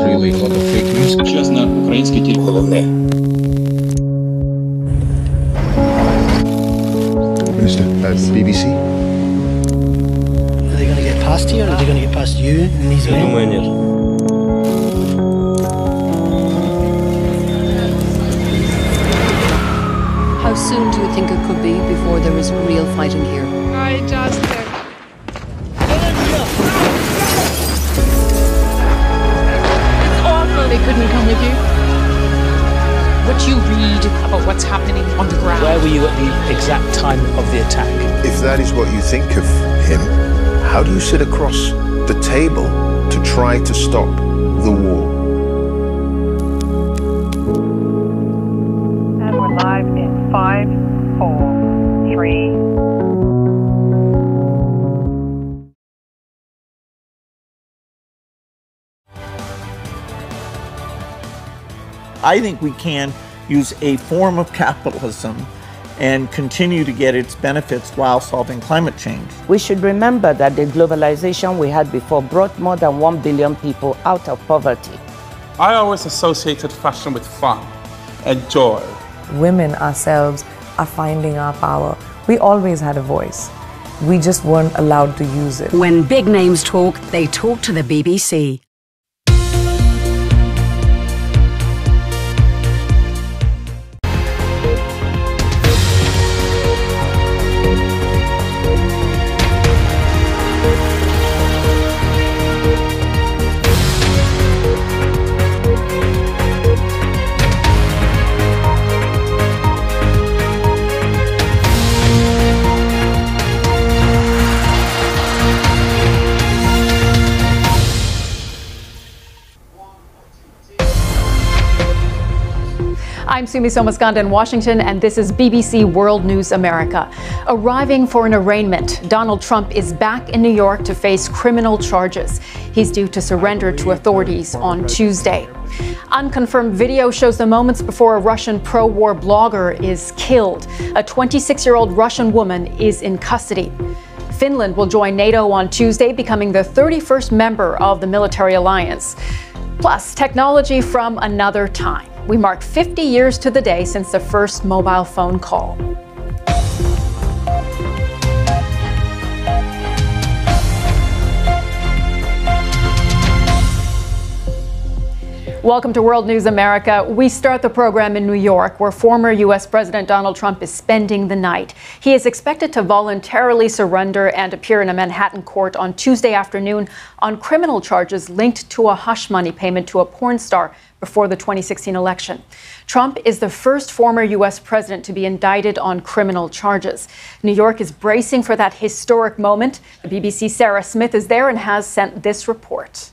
really a lot of fake news. Minister, BBC? Are they going to get past you, or are they going to get past you and these men? How soon do you think it could be before there is real fighting here? I just... It's awful they couldn't come with you. What you read about what's happening on the ground. Where were you at the exact time of the attack? If that is what you think of him, how do you sit across the table to try to stop the war? And we're live in 5, 4, 3. I think we can use a form of capitalism and continue to get its benefits while solving climate change. We should remember that the globalization we had before brought more than 1 billion people out of poverty. I always associated fashion with fun and joy. Women ourselves are finding our power. We always had a voice. We just weren't allowed to use it. When big names talk, they talk to the BBC. I'm Sumi Somaskanda in Washington, and this is BBC World News America. Arriving for an arraignment, Donald Trump is back in New York to face criminal charges. He's due to surrender to authorities on Tuesday. Unconfirmed video shows the moments before a Russian pro-war blogger is killed. A 26-year-old Russian woman is in custody. Finland will join NATO on Tuesday, becoming the 31st member of the military alliance. Plus, technology from another time. We mark 50 years to the day since the first mobile phone call. Welcome to World News America. We start the program in New York, where former U.S. President Donald Trump is spending the night. He is expected to voluntarily surrender and appear in a Manhattan court on Tuesday afternoon on criminal charges linked to a hush money payment to a porn star before the 2016 election. Trump is the first former U.S. president to be indicted on criminal charges. New York is bracing for that historic moment. The BBC's Sarah Smith is there and has sent this report.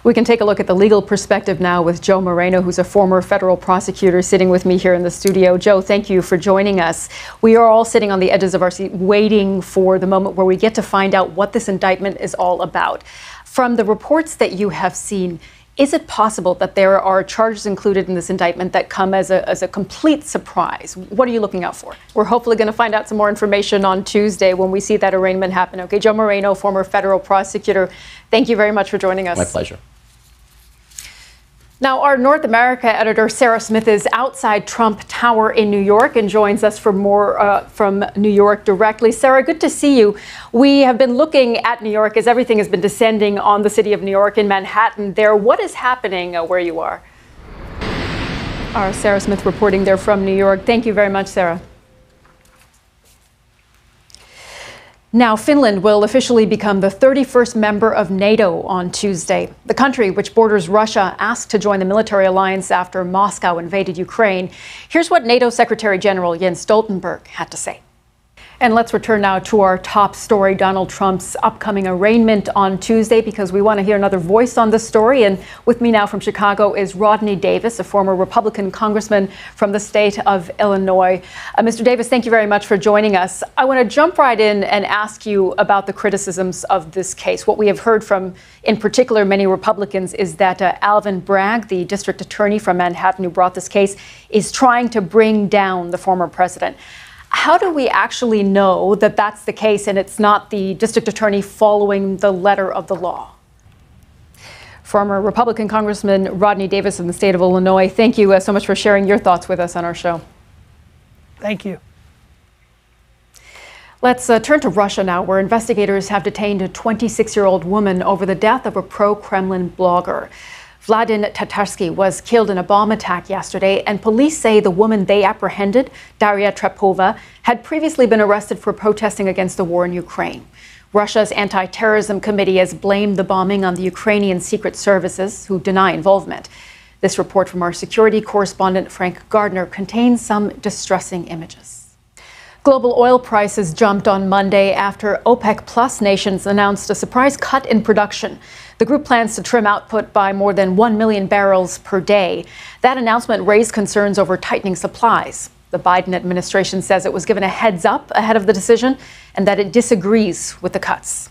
We can take a look at the legal perspective now with Joe Moreno, who's a former federal prosecutor, sitting with me here in the studio. Joe, thank you for joining us. We are all sitting on the edges of our seat waiting for the moment where we get to find out what this indictment is all about. From the reports that you have seen, is it possible that there are charges included in this indictment that come as a complete surprise? What are you looking out for? We're hopefully going to find out some more information on Tuesday when we see that arraignment happen. Okay, Joe Moreno, former federal prosecutor, thank you very much for joining us. My pleasure. Now, our North America editor, Sarah Smith, is outside Trump Tower in New York and joins us for more from New York directly. Sarah, good to see you. We have been looking at New York as everything has been descending on the city of New York in Manhattan there. What is happening where you are? Our Sarah Smith reporting there from New York. Thank you very much, Sarah. Now, Finland will officially become the 31st member of NATO on Tuesday. The country, which borders Russia, asked to join the military alliance after Moscow invaded Ukraine. Here's what NATO Secretary General Jens Stoltenberg had to say. And let's return now to our top story, Donald Trump's upcoming arraignment on Tuesday, because we want to hear another voice on this story. And with me now from Chicago is Rodney Davis, a former Republican congressman from the state of Illinois. Mr. Davis, thank you very much for joining us. I want to jump right in and ask you about the criticisms of this case. What we have heard from, in particular, many Republicans is that Alvin Bragg, the district attorney from Manhattan who brought this case, is trying to bring down the former president. How do we actually know that that's the case and it's not the district attorney following the letter of the law? For Former Republican Congressman Rodney Davis in the state of Illinois, thank you so much for sharing your thoughts with us on our show. Thank you. Let's turn to Russia now, where investigators have detained a 26-year-old woman over the death of a pro-Kremlin blogger. Vladimir Tatarsky was killed in a bomb attack yesterday, and police say the woman they apprehended, Daria Trepova, had previously been arrested for protesting against the war in Ukraine. Russia's anti-terrorism committee has blamed the bombing on the Ukrainian secret services, who deny involvement. This report from our security correspondent Frank Gardner contains some distressing images. Global oil prices jumped on Monday after OPEC Plus nations announced a surprise cut in production. The group plans to trim output by more than 1 million barrels per day. That announcement raised concerns over tightening supplies. The Biden administration says it was given a heads up ahead of the decision and that it disagrees with the cuts.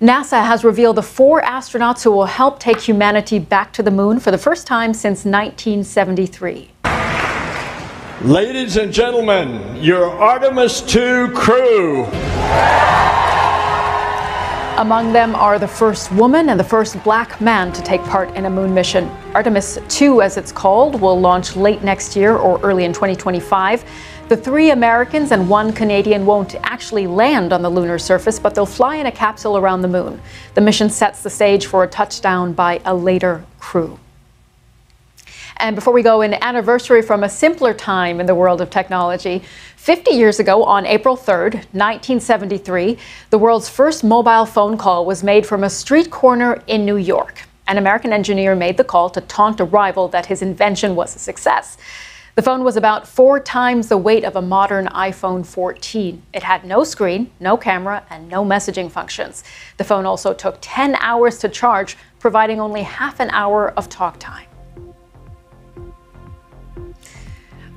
NASA has revealed the 4 astronauts who will help take humanity back to the moon for the first time since 1973. Ladies and gentlemen, your Artemis II crew. Among them are the first woman and the first black man to take part in a moon mission. Artemis II, as it's called, will launch late next year or early in 2025. The 3 Americans and 1 Canadian won't actually land on the lunar surface, but they'll fly in a capsule around the moon. The mission sets the stage for a touchdown by a later crew. And before we go, an anniversary from a simpler time in the world of technology. 50 years ago, on April 3rd, 1973, the world's first mobile phone call was made from a street corner in New York. An American engineer made the call to taunt a rival that his invention was a success. The phone was about 4 times the weight of a modern iPhone 14. It had no screen, no camera, and no messaging functions. The phone also took 10 hours to charge, providing only half an hour of talk time.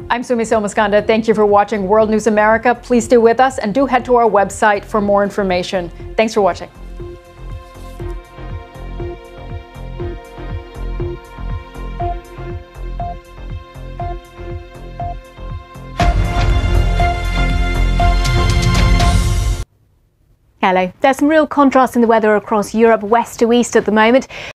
I'm Sumi Somaskanda. Thank you for watching World News America. Please stay with us and do head to our website for more information. Thanks for watching. Hello. There's some real contrast in the weather across Europe, west to east at the moment.